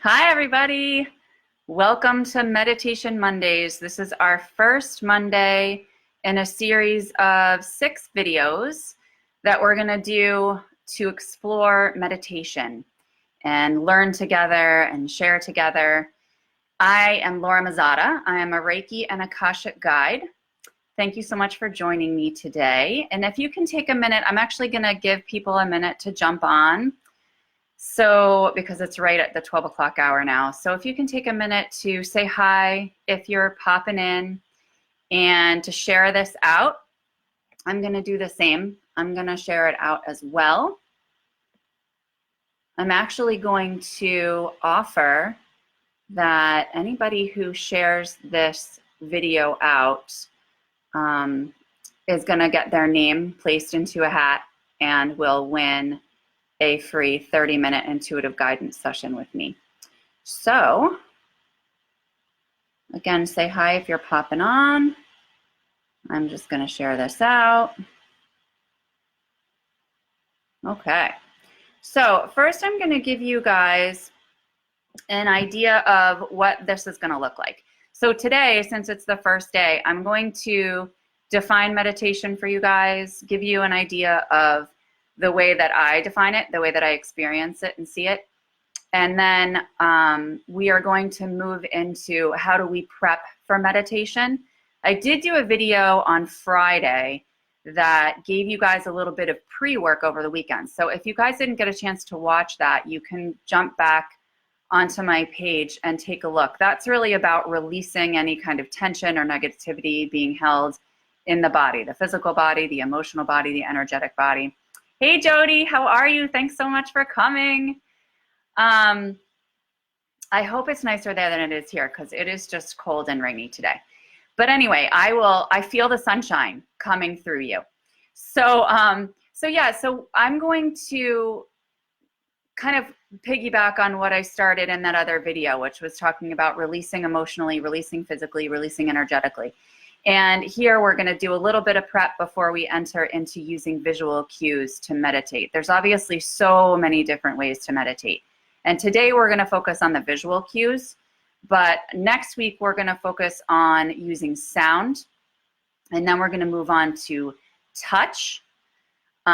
Hi, everybody. Welcome to Meditation Mondays. This is our first Monday in a series of 6 videos that we're going to do to explore meditation and learn together and share together. I am Laura Mazzotta. I am a Reiki and Akashic guide. Thank you so much for joining me today. And if you can take a minute, I'm actually going to give people a minute to jump on. So, because it's right at the 12 o'clock hour now. So if you can take a minute to say hi if you're popping in and to share this out. I'm going to do the same. I'm going to share it out as well. I'm actually going to offer that anybody who shares this video out is going to get their name placed into a hat and will win a free 30-minute intuitive guidance session with me. So, again, say hi if you're popping on. I'm just going to share this out. Okay. So, first I'm going to give you guys an idea of what this is going to look like. So today, since it's the first day, I'm going to define meditation for you guys, give you an idea of the way that I define it, the way that I experience it and see it. And then we are going to move into how do we prep for meditation. I did do a video on Friday that gave you guys a little bit of pre-work over the weekend. So if you guys didn't get a chance to watch that, you can jump back onto my page and take a look. That's really about releasing any kind of tension or negativity being held in the body, the physical body, the emotional body, the energetic body. Hey, Jody, how are you? Thanks so much for coming. I hope it's nicer there than it is here because it is just cold and rainy today. But anyway, I feel the sunshine coming through you. So I'm going to kind of piggyback on what I started in that other video, which was talking about releasing emotionally, releasing physically, releasing energetically. And here we're going to do a little bit of prep before we enter into using visual cues to meditate. There's obviously so many different ways to meditate. And today we're going to focus on the visual cues. But next week we're going to focus on using sound. And then we're going to move on to touch.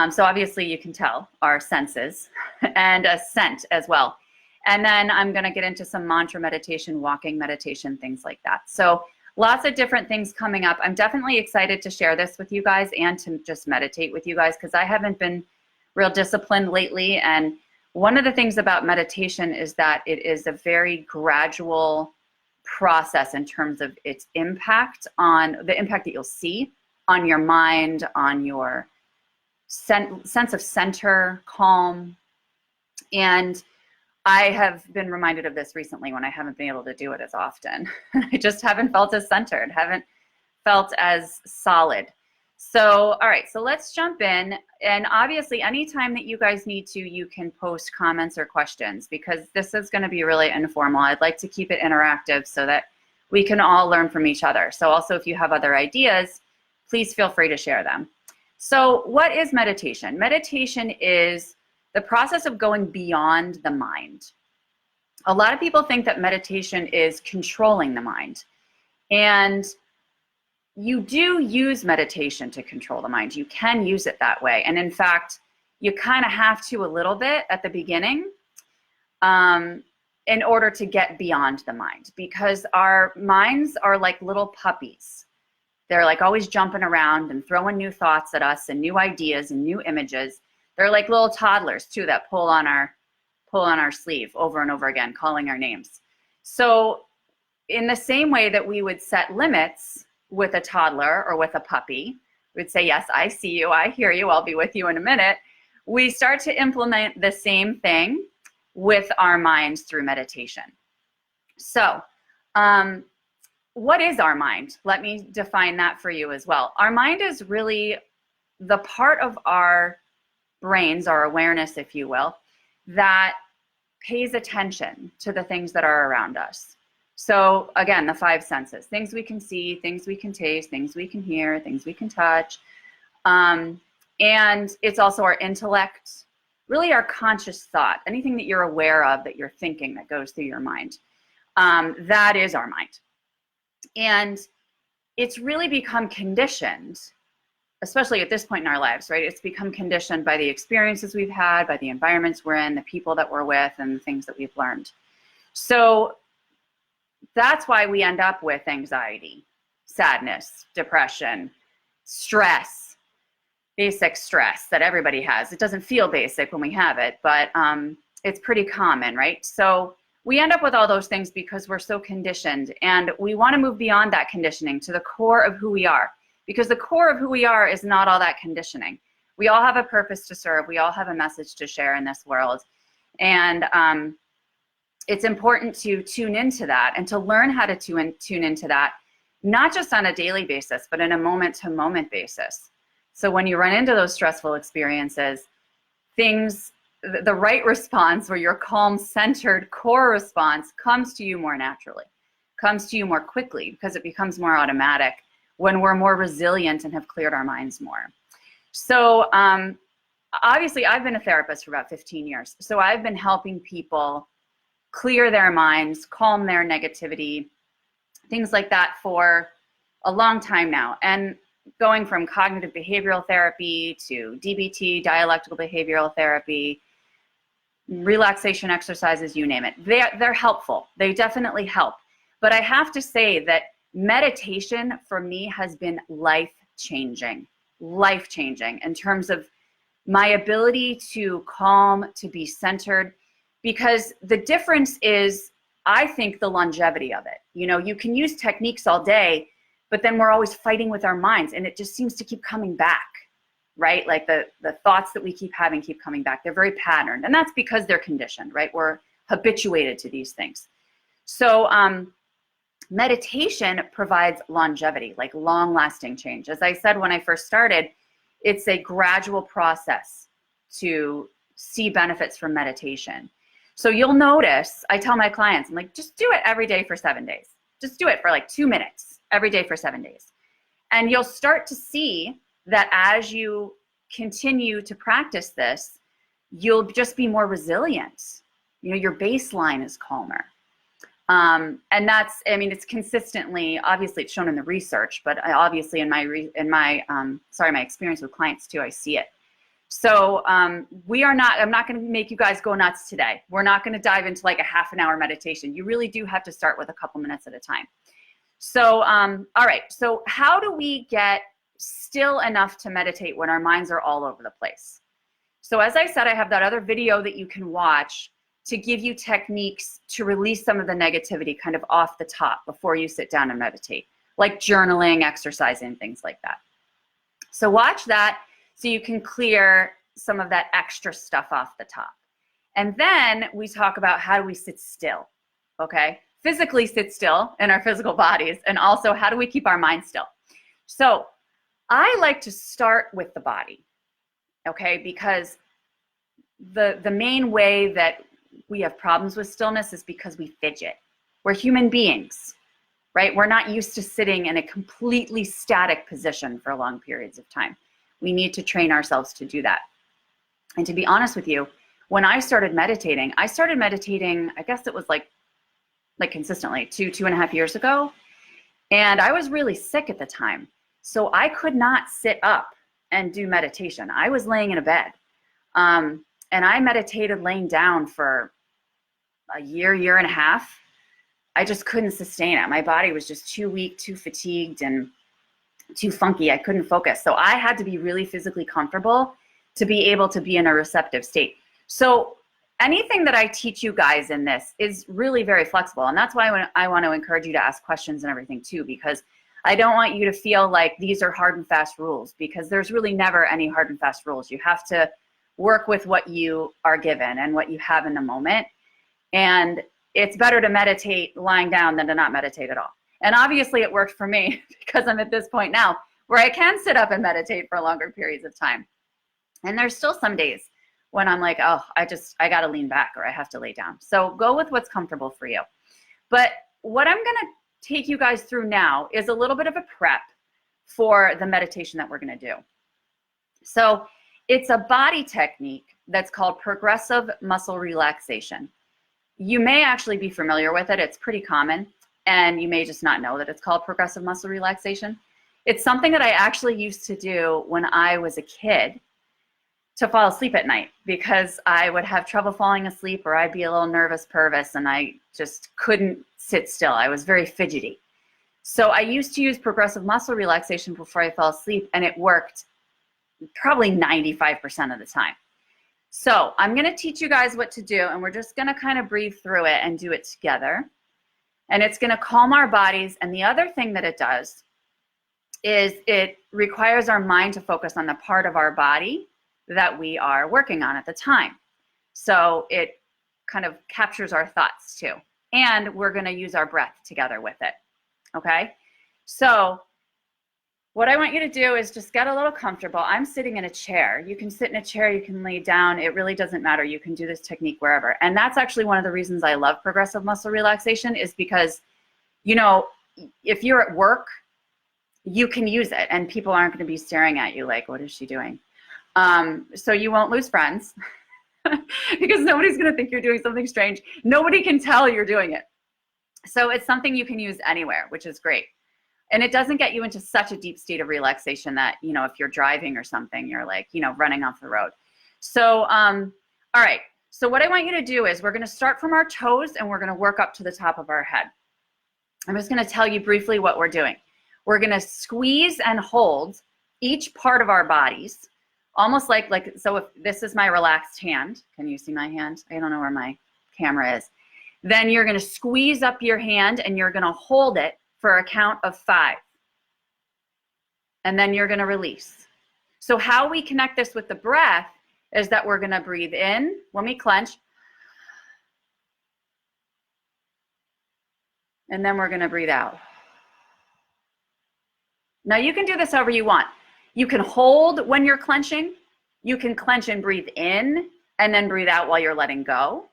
So obviously you can tell our senses and a scent as well. And then I'm going to get into some mantra meditation, walking meditation, things like that. So lots of different things coming up. I'm definitely excited to share this with you guys and to just meditate with you guys because I haven't been real disciplined lately. And one of the things about meditation is that it is a very gradual process in terms of its impact on the impact that you'll see on your mind, on your sense of center, calm. And I have been reminded of this recently when I haven't been able to do it as often. I just haven't felt as centered, haven't felt as solid. So, all right, so let's jump in. And obviously, anytime that you guys need to, you can post comments or questions because this is going to be really informal. I'd like to keep it interactive so that we can all learn from each other. So also, if you have other ideas, please feel free to share them. So what is meditation? Meditation is the process of going beyond the mind. A lot of people think that meditation is controlling the mind. And you do use meditation to control the mind. You can use it that way. And in fact, you kind of have to a little bit at the beginning in order to get beyond the mind because our minds are like little puppies. They're like always jumping around and throwing new thoughts at us and new ideas and new images. They're like little toddlers too that pull on our sleeve over and over again, calling our names. So in the same way that we would set limits with a toddler or with a puppy, we'd say, yes, I see you, I hear you, I'll be with you in a minute. We start to implement the same thing with our minds through meditation. So what is our mind? Let me define that for you as well. Our mind is really the part of our brains, our awareness, if you will, that pays attention to the things that are around us. So again, the 5 senses, things we can see, things we can taste, things we can hear, things we can touch. And it's also our intellect, really our conscious thought, anything that you're aware of, that you're thinking, that goes through your mind. That is our mind. And it's really become conditioned, especially at this point in our lives, right? It's become conditioned by the experiences we've had, by the environments we're in, the people that we're with, and the things that we've learned. So that's why we end up with anxiety, sadness, depression, stress, basic stress that everybody has. It doesn't feel basic when we have it, but it's pretty common, right? So we end up with all those things because we're so conditioned, and we want to move beyond that conditioning to the core of who we are, because the core of who we are is not all that conditioning. We all have a purpose to serve. We all have a message to share in this world. And it's important to tune into that and to learn how to tune into that, not just on a daily basis, but in a moment-to-moment basis. So when you run into those stressful experiences, the right response, or your calm, centered core response, comes to you more naturally, comes to you more quickly, because it becomes more automatic when we're more resilient and have cleared our minds more. So obviously, I've been a therapist for about 15 years. So I've been helping people clear their minds, calm their negativity, things like that for a long time now. And going from cognitive behavioral therapy to DBT, dialectical behavioral therapy, relaxation exercises, you name it. They're helpful. They definitely help. But I have to say that meditation for me has been life-changing in terms of my ability to calm, to be centered, because the difference is, I think, the longevity of it. You know, you can use techniques all day, but then we're always fighting with our minds, and it just seems to keep coming back, right? Like the thoughts that we keep having keep coming back. They're very patterned, and that's because they're conditioned, right? We're habituated to these things. So meditation provides longevity, like long-lasting change. As I said when I first started, it's a gradual process to see benefits from meditation. So you'll notice, I tell my clients, I'm like, just do it every day for 7 days. Just do it for like 2 minutes every day for 7 days. And you'll start to see that as you continue to practice this, you'll just be more resilient. You know, your baseline is calmer. And that's, I mean, it's consistently, obviously it's shown in the research, but obviously in my experience with clients too, I see it. So I'm not going to make you guys go nuts today. We're not going to dive into like a half an hour meditation. You really do have to start with a couple minutes at a time. So, all right. So how do we get still enough to meditate when our minds are all over the place? So as I said, I have that other video that you can watch to give you techniques to release some of the negativity kind of off the top before you sit down and meditate, like journaling, exercising, things like that. So watch that so you can clear some of that extra stuff off the top. And then we talk about how do we sit still, okay? Physically sit still in our physical bodies, and also how do we keep our mind still? So I like to start with the body, okay? Because the main way that we have problems with stillness is because we fidget. We're human beings, right? We're not used to sitting in a completely static position for long periods of time. We need to train ourselves to do that. And to be honest with you, when I started meditating, I guess it was like consistently 2.5 years ago. And I was really sick at the time. So I could not sit up and do meditation. I was laying in a bed. And I meditated laying down for a year and a half. I just couldn't sustain it. My body was just too weak, too fatigued, and too funky. I couldn't focus. So I had to be really physically comfortable to be able to be in a receptive state. So anything that I teach you guys in this is really very flexible. And that's why I want to encourage you to ask questions and everything too, because I don't want you to feel like these are hard and fast rules, because there's really never any hard and fast rules. You have to work with what you are given and what you have in the moment. And it's better to meditate lying down than to not meditate at all. And obviously it worked for me because I'm at this point now where I can sit up and meditate for longer periods of time. And there's still some days when I'm like, oh, I got to lean back or I have to lay down. So go with what's comfortable for you. But what I'm going to take you guys through now is a little bit of a prep for the meditation that we're going to do. So It's a body technique that's called progressive muscle relaxation. You may actually be familiar with it. It's pretty common, and you may just not know that it's called progressive muscle relaxation. It's something that I actually used to do when I was a kid to fall asleep at night, because I would have trouble falling asleep, or I'd be a little nervous pervous and I just couldn't sit still. I was very fidgety. So I used to use progressive muscle relaxation before I fell asleep, and it worked probably 95% of the time. So I'm going to teach you guys what to do, and we're just going to kind of breathe through it and do it together. And it's going to calm our bodies. And the other thing that it does is it requires our mind to focus on the part of our body that we are working on at the time. So it kind of captures our thoughts too. And we're going to use our breath together with it. Okay? So what I want you to do is just get a little comfortable. I'm sitting in a chair. You can sit in a chair, you can lay down. It really doesn't matter. You can do this technique wherever. And that's actually one of the reasons I love progressive muscle relaxation, is because, you know, if you're at work, you can use it and people aren't going to be staring at you like, what is she doing? So you won't lose friends because nobody's going to think you're doing something strange. Nobody can tell you're doing it. So it's something you can use anywhere, which is great. And it doesn't get you into such a deep state of relaxation that, you know, if you're driving or something, you're like, you know, running off the road. So, all right. So what I want you to do is we're going to start from our toes and we're going to work up to the top of our head. I'm just going to tell you briefly what we're doing. We're going to squeeze and hold each part of our bodies, almost like, so if this is my relaxed hand, can you see my hand? I don't know where my camera is. Then you're going to squeeze up your hand and you're going to hold it for a count of 5. And then you're going to release. So how we connect this with the breath is that we're going to breathe in when we clench. And then we're going to breathe out. Now you can do this however you want. You can hold when you're clenching. You can clench and breathe in and then breathe out while you're letting go.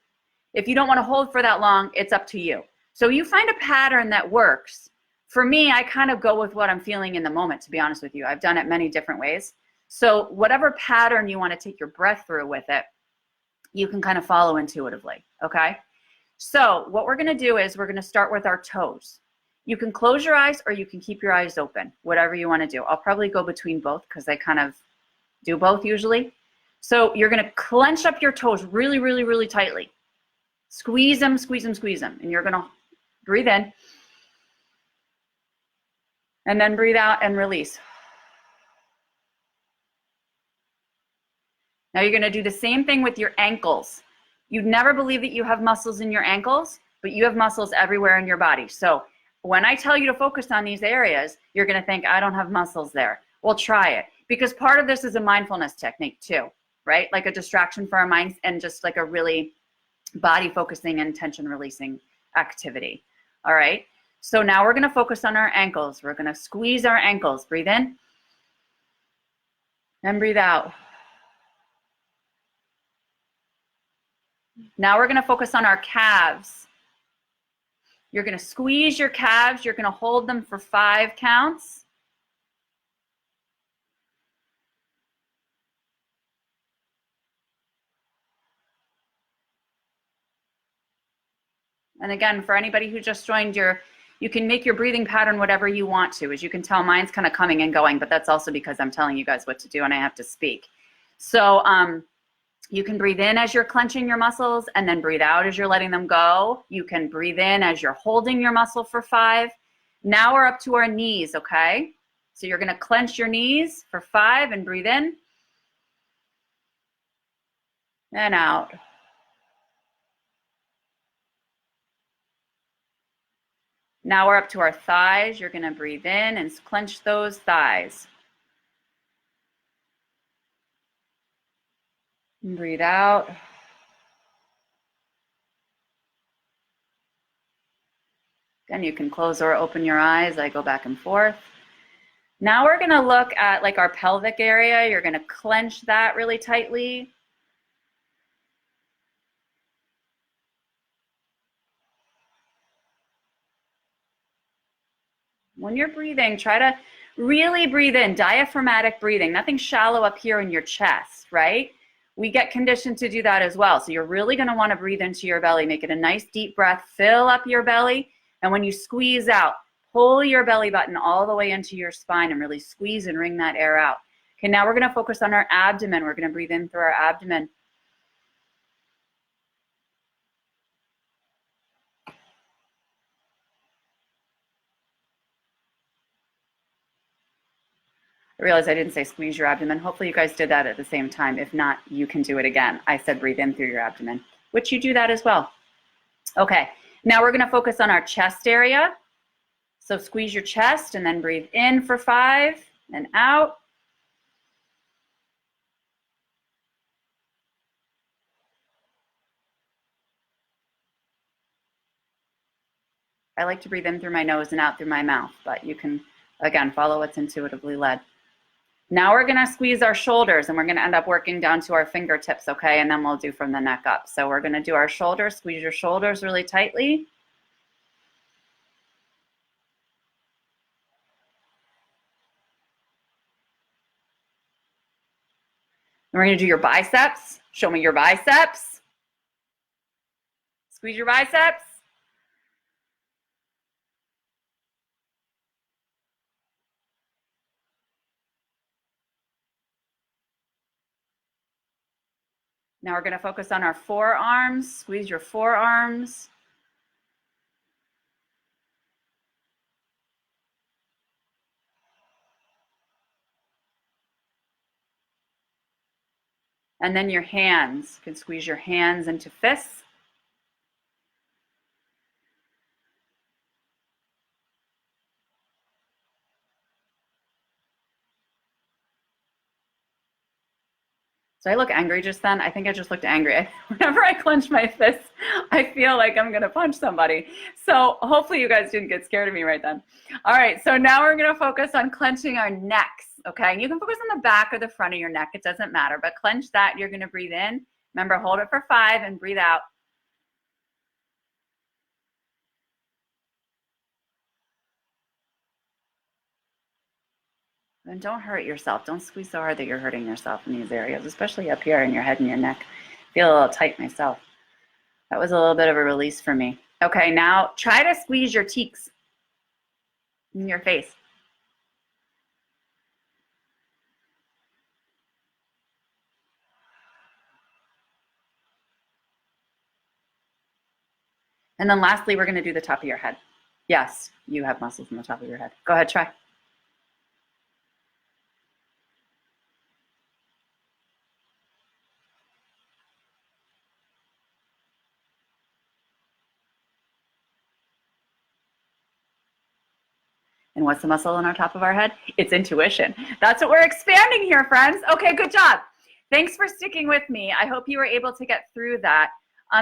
If you don't want to hold for that long, it's up to you. So you find a pattern that works. For me, I kind of go with what I'm feeling in the moment, to be honest with you. I've done it many different ways. So whatever pattern you want to take your breath through with it, you can kind of follow intuitively, okay? So what we're going to do is we're going to start with our toes. You can close your eyes or you can keep your eyes open, whatever you want to do. I'll probably go between both because I kind of do both usually. So you're going to clench up your toes really, really, really tightly. Squeeze them, squeeze them, squeeze them. And you're going to breathe in. And then breathe out and release. Now you're going to do the same thing with your ankles. You'd never believe that you have muscles in your ankles, but you have muscles everywhere in your body. So when I tell you to focus on these areas, you're going to think, I don't have muscles there. Well, try it. Because part of this is a mindfulness technique too, right? Like a distraction for our minds and just like a really body focusing and tension releasing activity. All right. So now we're going to focus on our ankles. We're going to squeeze our ankles. Breathe in and breathe out. Now we're going to focus on our calves. You're going to squeeze your calves. You're going to hold them for 5 counts. And again, for anybody who just joined, you can make your breathing pattern whatever you want to. As you can tell, mine's kind of coming and going, but that's also because I'm telling you guys what to do and I have to speak. So you can breathe in as you're clenching your muscles and then breathe out as you're letting them go. You can breathe in as you're holding your muscle for 5. Now we're up to our knees, okay? So you're going to clench your knees for 5 and breathe in and out. Now we're up to our thighs. You're going to breathe in and clench those thighs. And breathe out. Then you can close or open your eyes. I go back and forth. Now we're going to look at like our pelvic area. You're going to clench that really tightly. When you're breathing, try to Really breathe in, diaphragmatic breathing, nothing shallow up here in your chest, right? We get conditioned to do that as well. So you're really going to want to breathe into your belly, make it a nice deep breath, fill up your belly. And when you squeeze out, pull your belly button all the way into your spine and really squeeze and wring that air out. Okay, now we're going to focus on our abdomen. We're going to breathe in through our abdomen. I realize I didn't say squeeze your abdomen. Hopefully you guys did that at the same time. If not, you can do it again. I said breathe in through your abdomen, which you do that as well. Okay, now we're going to focus on our chest area. So squeeze your chest and then breathe in for 5 and out. I like to breathe in through my nose and out through my mouth, but you can, again, follow what's intuitively led. Now we're going to squeeze our shoulders, and we're going to end up working down to our fingertips, okay? And then we'll do from the neck up. So we're going to do our shoulders. Squeeze your shoulders really tightly. And we're going to do your biceps. Show me your biceps. Squeeze your biceps. Now we're going to focus on our forearms. Squeeze your forearms. And then your hands. You can squeeze your hands into fists. So I look angry just then. I think I just looked angry. Whenever I clench my fists, I feel like I'm going to punch somebody. So hopefully you guys didn't get scared of me right then. All right, so now we're going to focus on clenching our necks, okay? And you can focus on the back or the front of your neck. It doesn't matter, but clench that. You're going to breathe in. Remember, hold it for 5 and breathe out. And don't hurt yourself. Don't squeeze so hard that you're hurting yourself in these areas, especially up here in your head and your neck. I feel a little tight myself. That was a little bit of a release for me. Okay, now try to squeeze your cheeks in your face. And then lastly, we're going to do the top of your head. Yes, you have muscles in the top of your head. Go ahead, try. And what's the muscle on our top of our head? It's intuition. That's what we're expanding here, friends. Okay, good job. Thanks for sticking with me. I hope you were able to get through that.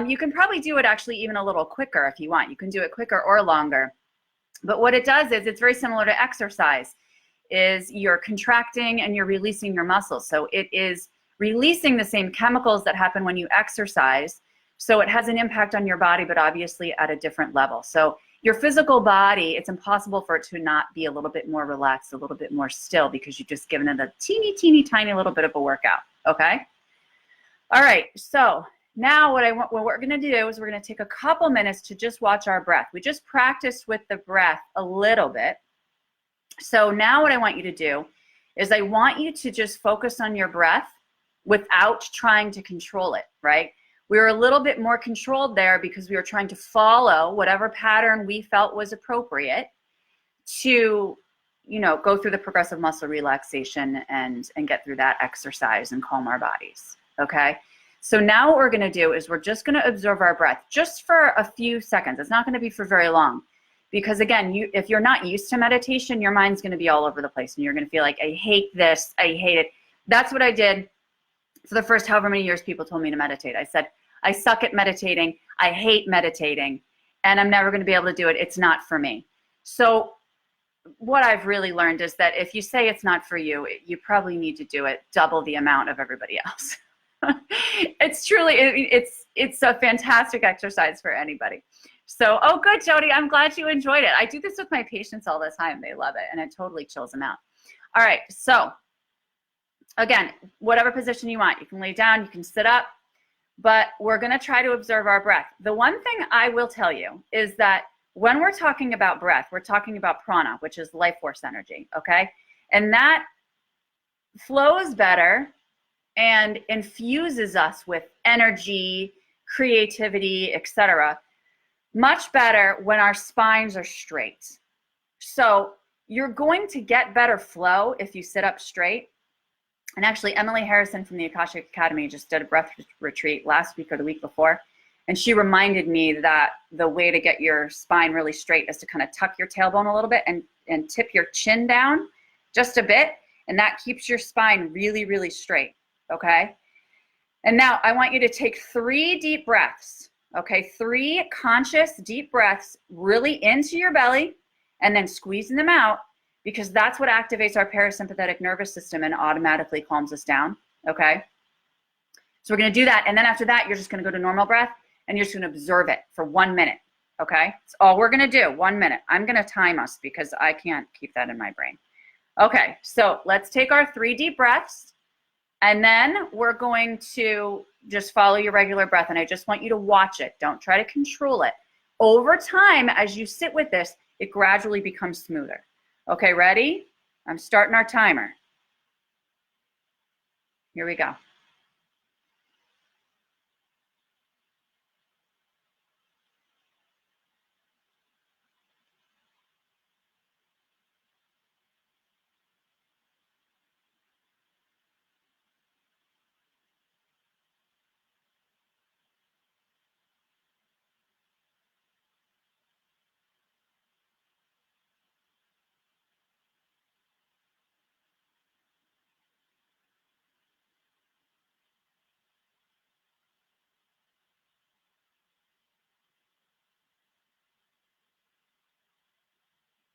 You can probably do it actually even a little quicker if you want. You can do it quicker or longer. But what it does is it's very similar to exercise, is you're contracting and you're releasing your muscles. So it is releasing the same chemicals that happen when you exercise. So it has an impact on your body, but obviously at a different level. So your physical body, it's impossible for it to not be a little bit more relaxed, a little bit more still, because you've just given it a teeny, teeny, tiny little bit of a workout, okay? All right, so now what we're gonna do is we're gonna take a couple minutes to just watch our breath. We just practiced with the breath a little bit. So now what I want you to do is I want you to just focus on your breath without trying to control it, right? We were a little bit more controlled there because we were trying to follow whatever pattern we felt was appropriate to, go through the progressive muscle relaxation and get through that exercise and calm our bodies, okay? So now what we're gonna do is we're just gonna observe our breath just for a few seconds. It's not gonna be for very long, because again, if you're not used to meditation, your mind's gonna be all over the place and you're gonna feel like, I hate this, I hate it. That's what I did for the first however many years people told me to meditate. I said, I suck at meditating, I hate meditating, and I'm never gonna be able to do it. It's not for me. So what I've really learned is that if you say it's not for you, you probably need to do it double the amount of everybody else. It's truly, it's it's a fantastic exercise for anybody. So, oh, good, Jody. I'm glad you enjoyed it. I do this with my patients all the time. They love it, and it totally chills them out. All right, so again, whatever position you want. You can lay down, you can sit up, but we're going to try to observe our breath. The one thing I will tell you is that when we're talking about breath, we're talking about prana, which is life force energy, okay? And that flows better and infuses us with energy, creativity, etc. much better when our spines are straight. So you're going to get better flow if you sit up straight. And actually, Emily Harrison from the Akashic Academy just did a breath retreat last week or the week before. And she reminded me that the way to get your spine really straight is to kind of tuck your tailbone a little bit and tip your chin down just a bit. And that keeps your spine really, really straight, okay? And now I want you to take 3 deep breaths, okay? 3 conscious deep breaths really into your belly and then squeezing them out, because that's what activates our parasympathetic nervous system and automatically calms us down, okay? So we're gonna do that, and then after that, you're just gonna go to normal breath, and you're just gonna observe it for 1 minute, okay? That's all we're gonna do, 1 minute. I'm gonna time us because I can't keep that in my brain. Okay, so let's take our 3 deep breaths, and then we're going to just follow your regular breath, and I just want you to watch it. Don't try to control it. Over time, as you sit with this, it gradually becomes smoother. Okay, ready? I'm starting our timer. Here we go.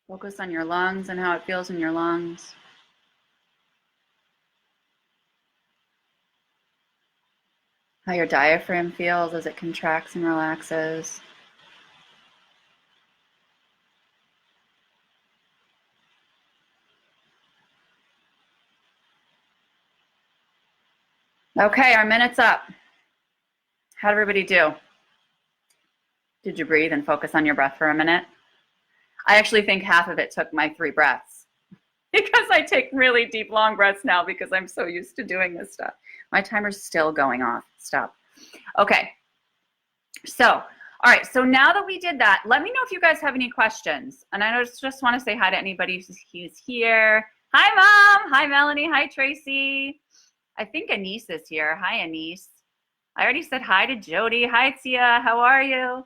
Focus on your lungs and how it feels in your lungs. How your diaphragm feels as it contracts and relaxes. Okay, our minute's up. How'd everybody do? Did you breathe and focus on your breath for a minute? I actually think half of it took my 3 breaths because I take really deep, long breaths now because I'm so used to doing this stuff. My timer's still going off. Stop. Okay. So, all right. So now that we did that, let me know if you guys have any questions. And I just want to say hi to anybody who's here. Hi, Mom. Hi, Melanie. Hi, Tracy. I think Anise is here. Hi, Anise. I already said hi to Jody. Hi, Tia. How are you?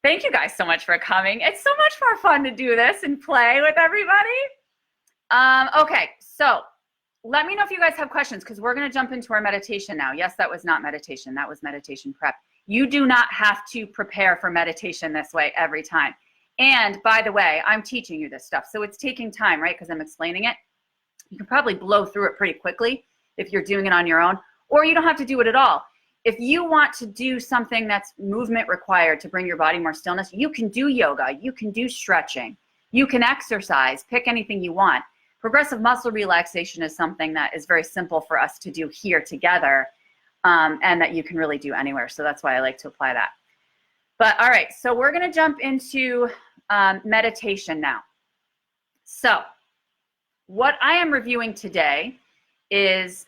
Thank you guys so much for coming. It's so much more fun to do this and play with everybody. Okay, so let me know if you guys have questions because we're going to jump into our meditation now. Yes, that was not meditation. That was meditation prep. You do not have to prepare for meditation this way every time. And by the way, I'm teaching you this stuff. So it's taking time, right? Because I'm explaining it. You can probably blow through it pretty quickly if you're doing it on your own, or you don't have to do it at all. If you want to do something that's movement required to bring your body more stillness, you can do yoga, you can do stretching, you can exercise, pick anything you want. Progressive muscle relaxation is something that is very simple for us to do here together and that you can really do anywhere. So that's why I like to apply that. But all right, so we're gonna jump into meditation now. So what I am reviewing today is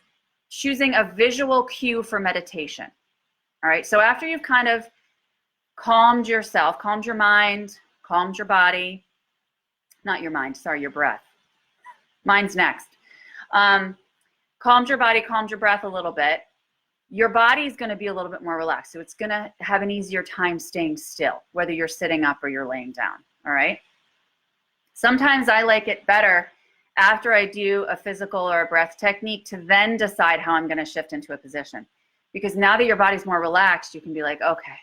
choosing a visual cue for meditation. All right, so after you've kind of calmed yourself, calmed your mind, calmed your body, not your mind, sorry, your breath. Mine's next. Calmed your body, calmed your breath a little bit. Your body is gonna be a little bit more relaxed. So it's gonna have an easier time staying still, whether you're sitting up or you're laying down, all right? Sometimes I like it better after I do a physical or a breath technique to then decide how I'm going to shift into a position. Because now that your body's more relaxed, you can be like, okay,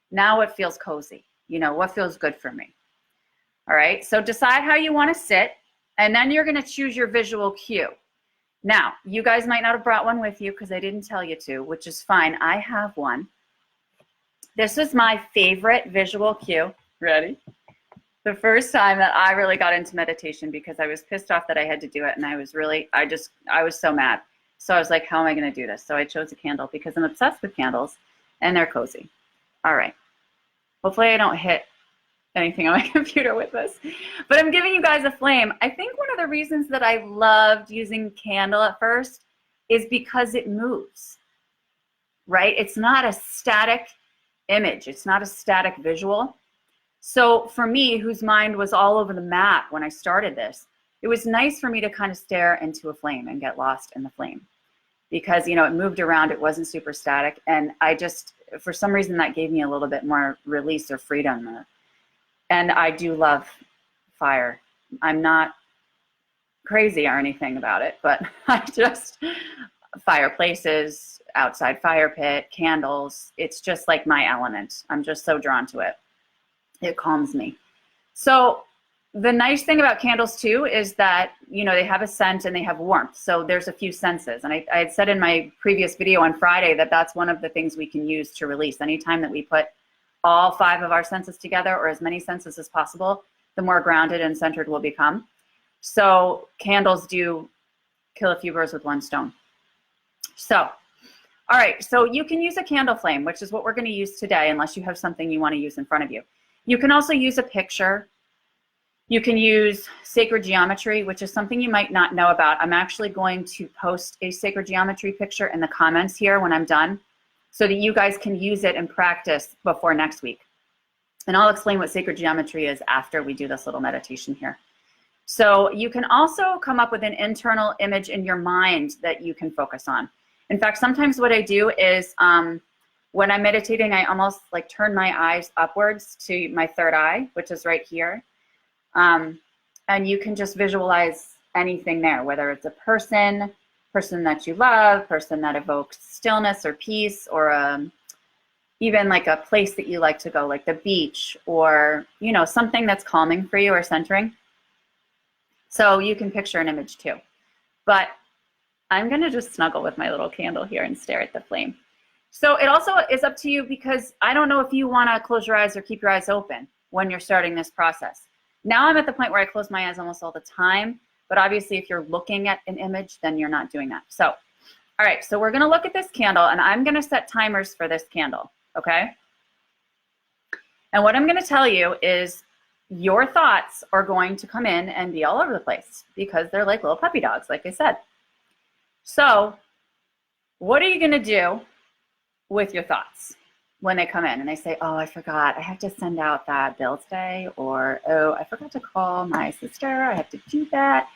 now what feels cozy? You know, what feels good for me? All right, so decide how you want to sit, and then you're going to choose your visual cue. Now, you guys might not have brought one with you because I didn't tell you to, which is fine. I have one. This was my favorite visual cue. Ready? The first time that I really got into meditation, because I was pissed off that I had to do it, and I was so mad. So I was like, how am I going to do this? So I chose a candle because I'm obsessed with candles, and they're cozy. All right. Hopefully I don't hit anything on my computer with this, but I'm giving you guys a flame. I think one of the reasons that I loved using candle at first is because it moves, right? It's not a static image. It's not a static visual. So for me, whose mind was all over the map when I started this, it was nice for me to kind of stare into a flame and get lost in the flame, because, you know, it moved around. It wasn't super static. And I just, for some reason, that gave me a little bit more release or freedom. And I do love fire. I'm not crazy or anything about it, but I just, fireplaces, outside fire pit, candles, it's just like my element. I'm just so drawn to it. It calms me. So the nice thing about candles too is that, you know, they have a scent and they have warmth. So there's a few senses. And I had said in my previous video on Friday that that's one of the things we can use to release. Anytime that we put all 5 of our senses together, or as many senses as possible, the more grounded and centered we'll become. So candles do kill a few birds with one stone. So, all right, so you can use a candle flame, which is what we're going to use today, unless you have something you want to use in front of you. You can also use a picture. You can use sacred geometry, which is something you might not know about. I'm actually going to post a sacred geometry picture in the comments here when I'm done, so that you guys can use it and practice before next week. And I'll explain what sacred geometry is after we do this little meditation here. So you can also come up with an internal image in your mind that you can focus on. In fact, sometimes what I do is when I'm meditating, I almost like turn my eyes upwards to my third eye, which is right here. And you can just visualize anything there, whether it's a person that you love, person that evokes stillness or peace, or even like a place that you like to go, like the beach, or, you know, something that's calming for you or centering. So you can picture an image too. But I'm going to just snuggle with my little candle here and stare at the flame. So it also is up to you, because I don't know if you want to close your eyes or keep your eyes open when you're starting this process. Now I'm at the point where I close my eyes almost all the time, but obviously if you're looking at an image, then you're not doing that. So, all right, so we're going to look at this candle, and I'm going to set timers for this candle, okay? And what I'm going to tell you is your thoughts are going to come in and be all over the place, because they're like little puppy dogs, like I said. So what are you going to do with your thoughts when they come in and they say, oh, I forgot, I have to send out that bill today, or, oh, I forgot to call my sister, I have to do that.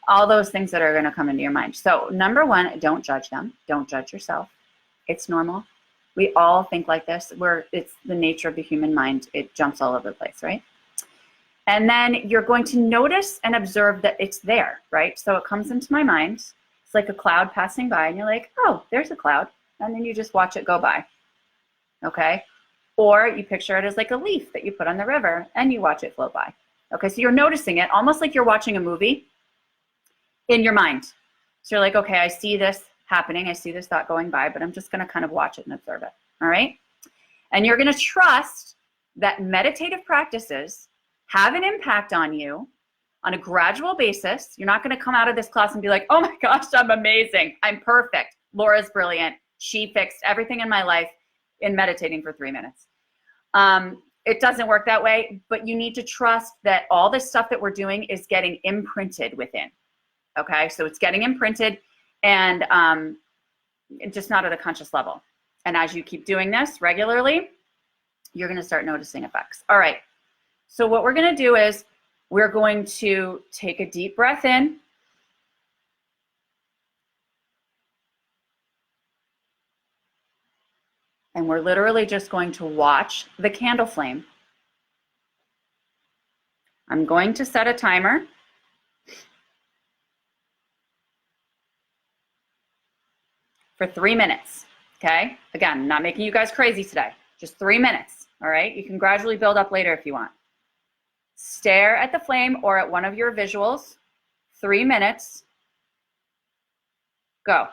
All those things that are going to come into your mind. So number one, don't judge them. Don't judge yourself. It's normal. We all think like this. It's the nature of the human mind. It jumps all over the place, right? And then you're going to notice and observe that it's there, right? So it comes into my mind. It's like a cloud passing by, and you're like, oh, there's a cloud. And then you just watch it go by, okay? Or you picture it as like a leaf that you put on the river, and you watch it float by. Okay, so you're noticing it almost like you're watching a movie in your mind. So you're like, okay, I see this happening. I see this thought going by, but I'm just going to kind of watch it and observe it, all right? And you're going to trust that meditative practices have an impact on you on a gradual basis. You're not going to come out of this class and be like, oh my gosh, I'm amazing. I'm perfect. Laura's brilliant. She fixed everything in my life in meditating for 3 minutes. It doesn't work that way, but you need to trust that all this stuff that we're doing is getting imprinted within. Okay, so it's getting imprinted, and just not at a conscious level. And as you keep doing this regularly, you're going to start noticing effects. All right, so what we're going to do is we're going to take a deep breath in. And we're literally just going to watch the candle flame. I'm going to set a timer. For 3 minutes, okay? Again, not making you guys crazy today, just 3 minutes, all right? You can gradually build up later if you want. Stare at the flame or at one of your visuals, 3 minutes, go.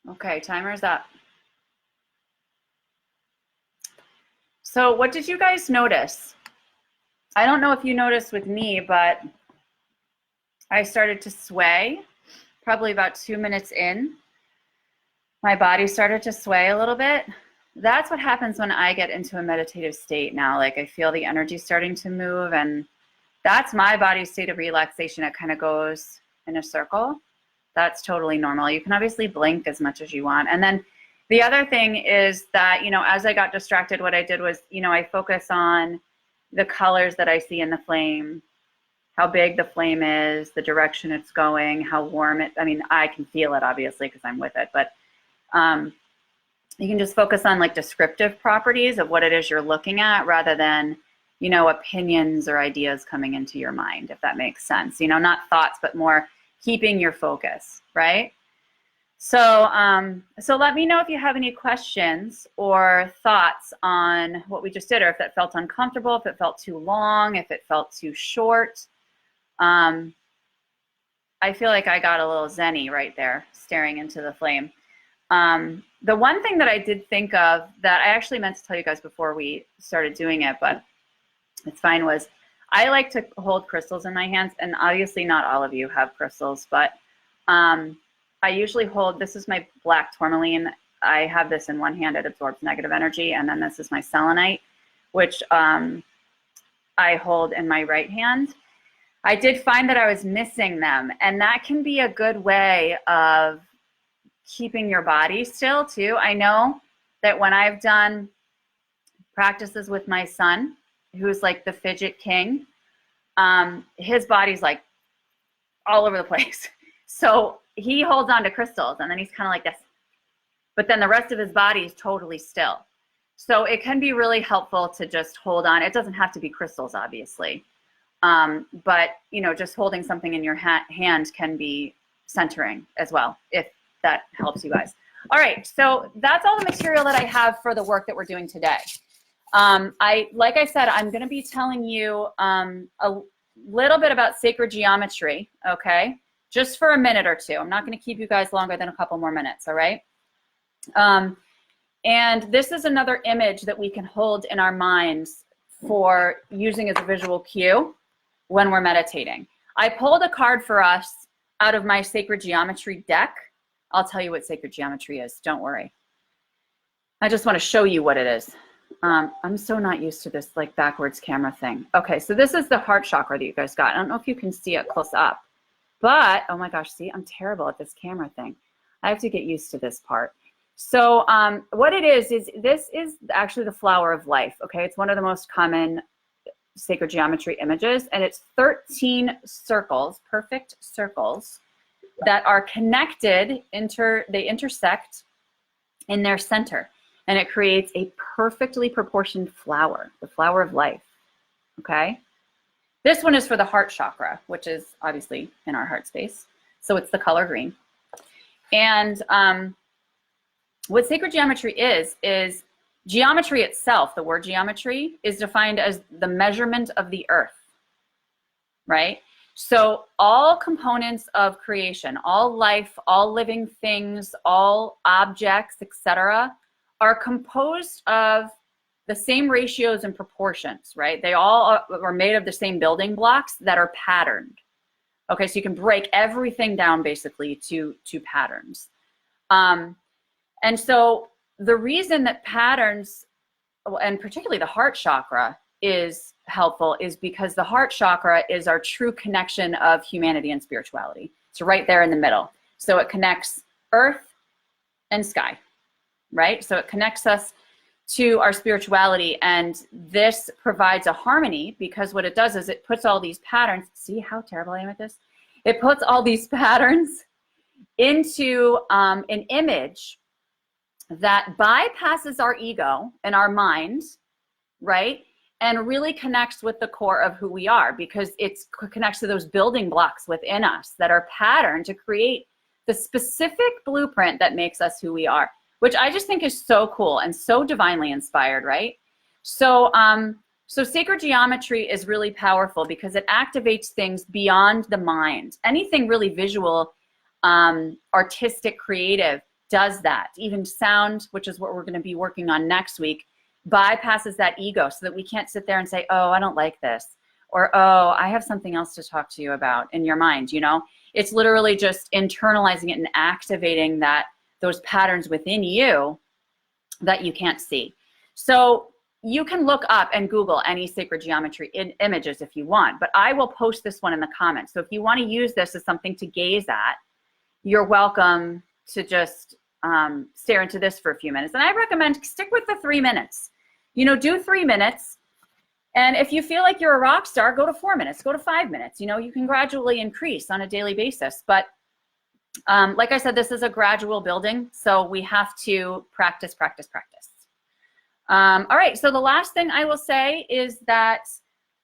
Okay, timer's up. So what did you guys notice? I don't know if you noticed with me, but I started to sway probably about 2 minutes in. My body started to sway a little bit. That's what happens when I get into a meditative state now. Like I feel the energy starting to move, and that's my body's state of relaxation. It kind of goes in a circle. That's totally normal. You can obviously blink as much as you want. And then the other thing is that, you know, as I got distracted, what I did was, you know, I focus on the colors that I see in the flame, how big the flame is, the direction it's going, how warm it, I mean, I can feel it obviously because I'm with it, but you can just focus on like descriptive properties of what it is you're looking at rather than, you know, opinions or ideas coming into your mind, if that makes sense. You know, not thoughts, but more keeping your focus, right? So, so let me know if you have any questions or thoughts on what we just did, or if that felt uncomfortable, if it felt too long, if it felt too short. I feel like I got a little zenny right there, staring into the flame. The one thing that I did think of that I actually meant to tell you guys before we started doing it, but it's fine, was I like to hold crystals in my hands, and obviously not all of you have crystals, but I usually hold, this is my black tourmaline. I have this in one hand, it absorbs negative energy, and then this is my selenite, which I hold in my right hand. I did find that I was missing them, and that can be a good way of keeping your body still too. I know that when I've done practices with my son, who's like the fidget king, his body's like all over the place. So he holds on to crystals and then he's kind of like this, but then the rest of his body is totally still. So it can be really helpful to just hold on. It doesn't have to be crystals, obviously. But you know, just holding something in your hand can be centering as well, if that helps you guys. All right, so that's all the material that I have for the work that we're doing today. Like I said, I'm going to be telling you a little bit about sacred geometry, okay? Just for a minute or two. I'm not going to keep you guys longer than a couple more minutes, all right? And this is another image that we can hold in our minds for using as a visual cue when we're meditating. I pulled a card for us out of my sacred geometry deck. I'll tell you what sacred geometry is, don't worry. I just want to show you what it is. I'm so not used to this like backwards camera thing. Okay, so this is the heart chakra that you guys got. I don't know if you can see it close up, but oh my gosh, see, I'm terrible at this camera thing. I have to get used to this part. So what it is this is actually the flower of life, okay? It's one of the most common sacred geometry images, and it's 13 circles, perfect circles, that are connected, they intersect in their center, and it creates a perfectly proportioned flower, the flower of life, okay? This one is for the heart chakra, which is obviously in our heart space, so it's the color green. And what sacred geometry is geometry itself, the word geometry, is defined as the measurement of the earth, right? So all components of creation, all life, all living things, all objects, etc., are composed of the same ratios and proportions, right? They all are made of the same building blocks that are patterned. Okay, so you can break everything down basically to patterns. And so the reason that patterns, and particularly the heart chakra, is helpful is because the heart chakra is our true connection of humanity and spirituality. It's right there in the middle. So it connects earth and sky, right? So it connects us to our spirituality, and this provides a harmony because what it does is it puts all these patterns, see how terrible I am at this? It puts all these patterns into an image that bypasses our ego and our mind, right? And really connects with the core of who we are, because it connects to those building blocks within us that are patterned to create the specific blueprint that makes us who we are, which I just think is so cool and so divinely inspired, right? So, so sacred geometry is really powerful because it activates things beyond the mind. Anything really visual, artistic, creative does that. Even sound, which is what we're going to be working on next week, bypasses that ego so that we can't sit there and say, oh, I don't like this, or oh, I have something else to talk to you about in your mind, you know? It's literally just internalizing it and activating those patterns within you that you can't see. So you can look up and Google any sacred geometry images if you want, but I will post this one in the comments. So if you want to use this as something to gaze at, you're welcome to just stare into this for a few minutes. And I recommend stick with the 3 minutes. You know, do 3 minutes. And if you feel like you're a rock star, go to 4 minutes, go to 5 minutes. You know, you can gradually increase on a daily basis. But like I said, this is a gradual building. So we have to practice, practice, practice. All right, so the last thing I will say is that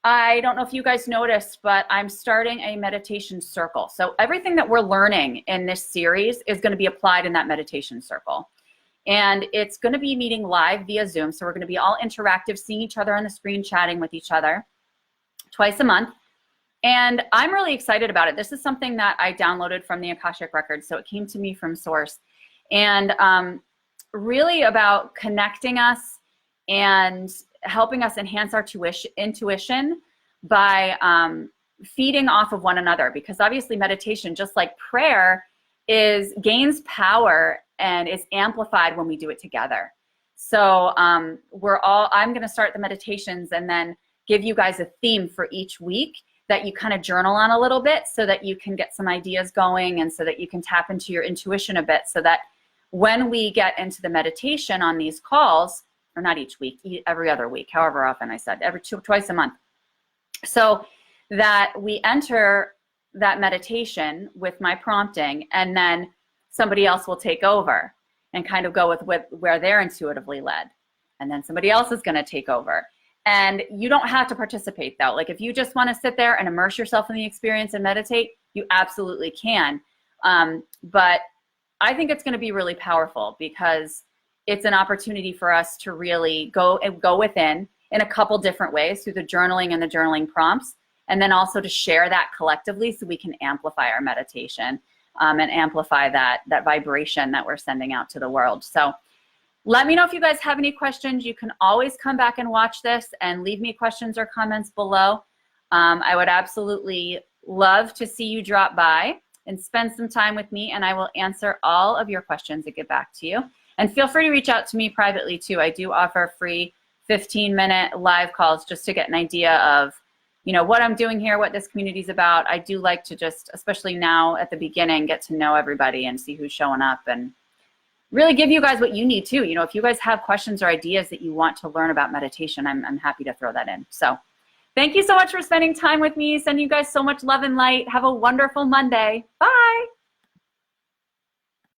I don't know if you guys noticed, but I'm starting a meditation circle. So everything that we're learning in this series is going to be applied in that meditation circle. And it's going to be meeting live via Zoom. So we're going to be all interactive, seeing each other on the screen, chatting with each other twice a month. And I'm really excited about it. This is something that I downloaded from the Akashic Records. So it came to me from source. And really about connecting us and helping us enhance our intuition by feeding off of one another. Because obviously meditation, just like prayer, gains power and is amplified when we do it together. So I'm going to start the meditations and then give you guys a theme for each week that you kind of journal on a little bit so that you can get some ideas going and so that you can tap into your intuition a bit so that when we get into the meditation on these calls, or not each week, every other week, however often I said, twice a month, so that we enter that meditation with my prompting and then somebody else will take over and kind of go with where they're intuitively led. And then somebody else is going to take over. And you don't have to participate though. Like if you just want to sit there and immerse yourself in the experience and meditate, you absolutely can. But I think it's going to be really powerful because it's an opportunity for us to really go within in a couple different ways through the journaling and the journaling prompts, and then also to share that collectively so we can amplify our meditation and amplify that vibration that we're sending out to the world. So let me know if you guys have any questions. You can always come back and watch this and leave me questions or comments below. I would absolutely love to see you drop by and spend some time with me, and I will answer all of your questions and get back to you. And feel free to reach out to me privately too. I do offer free 15-minute live calls just to get an idea of, you know, what I'm doing here, what this community is about. I do like to just, especially now at the beginning, get to know everybody and see who's showing up and really give you guys what you need too. You know, if you guys have questions or ideas that you want to learn about meditation, I'm happy to throw that in. So thank you so much for spending time with me. Sending you guys so much love and light. Have a wonderful Monday. Bye.